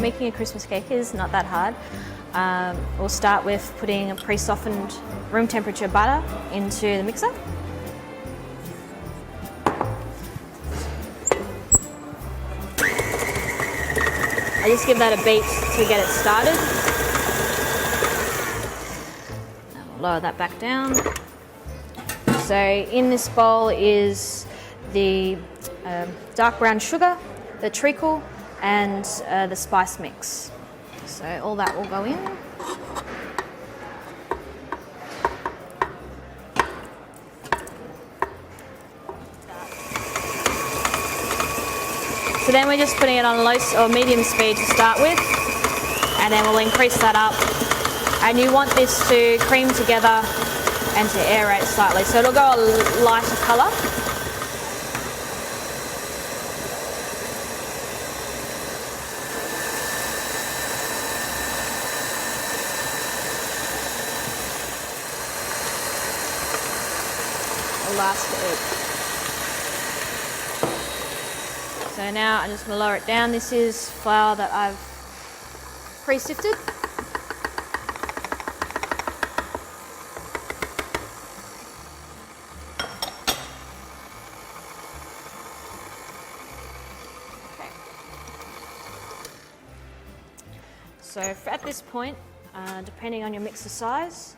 making a Christmas cake is not that hard. We'll start with putting a pre-softened room temperature butter into the mixer. I just give that a beat to get it started. And we'll lower that back down. So in this bowl is the dark brown sugar, the treacle, and the spice mix. So all that will go in. So then we're just putting it on low or medium speed to start with, and then we'll increase that up. And you want this to cream together and to aerate slightly, so it'll go a lighter colour. Last egg. So now I'm just going to lower it down. This is flour that I've pre-sifted. Okay. So at this point, depending on your mixer size,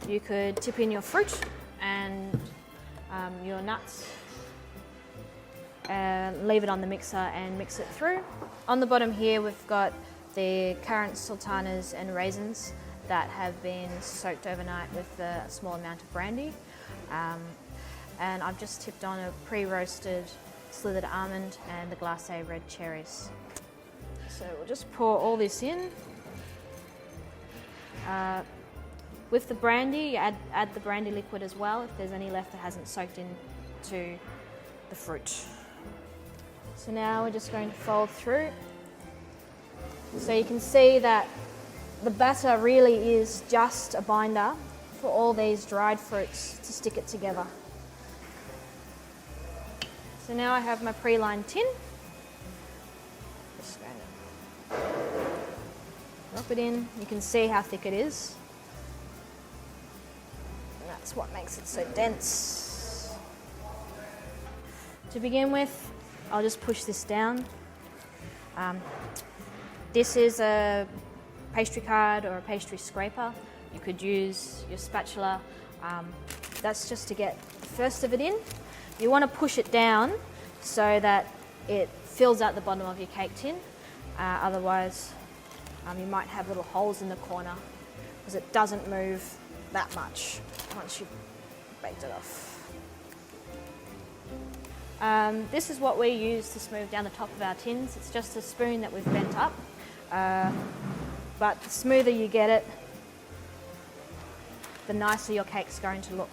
you could tip in your fruit and your nuts, leave it on the mixer and mix it through. On the bottom here we've got the currants, sultanas and raisins that have been soaked overnight with a small amount of brandy. And I've just tipped on a pre-roasted slivered almond and the glace red cherries. So we'll just pour all this in. With the brandy, add the brandy liquid as well if there's any left that hasn't soaked into the fruit. So now we're just going to fold through. So you can see that the batter really is just a binder for all these dried fruits to stick it together. So now I have my pre-lined tin. Just going to drop it in. You can see how thick it is. That's what makes it so dense. To begin with, I'll just push this down. This is a pastry card or a pastry scraper. You could use your spatula. That's just to get the first of it in. You want to push it down so that it fills out the bottom of your cake tin. Otherwise, you might have little holes in the corner because it doesn't move that much once you've baked it off. This is what we use to smooth down the top of our tins. It's just a spoon that we've bent up, but the smoother you get it, the nicer your cake's going to look.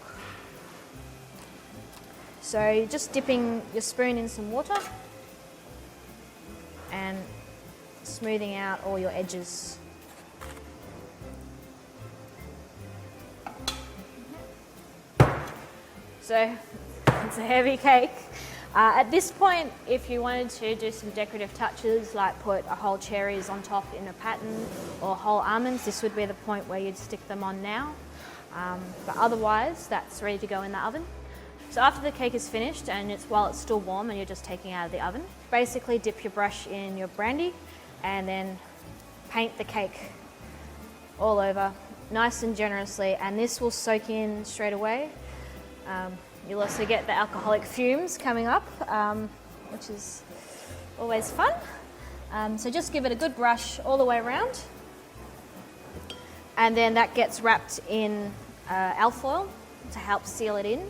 So you're just dipping your spoon in some water and smoothing out all your edges. So it's a heavy cake. At this point, if you wanted to do some decorative touches, like put a whole cherries on top in a pattern or whole almonds, this would be the point where you'd stick them on now. But otherwise, that's ready to go in the oven. So after the cake is finished and while it's still warm and you're just taking it out of the oven, basically dip your brush in your brandy and then paint the cake all over nice and generously, and this will soak in straight away. You'll also get the alcoholic fumes coming up, which is always fun. So just give it a good brush all the way around, and then that gets wrapped in alfoil to help seal it in.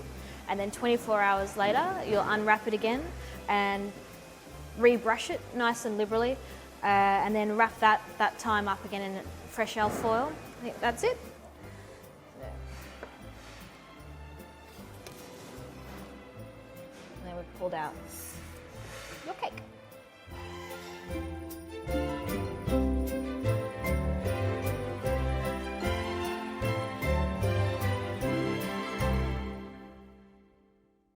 And then 24 hours later, you'll unwrap it again and rebrush it nice and liberally, and then wrap that time up again in fresh alfoil. I think that's it. And then we've pulled out your cake.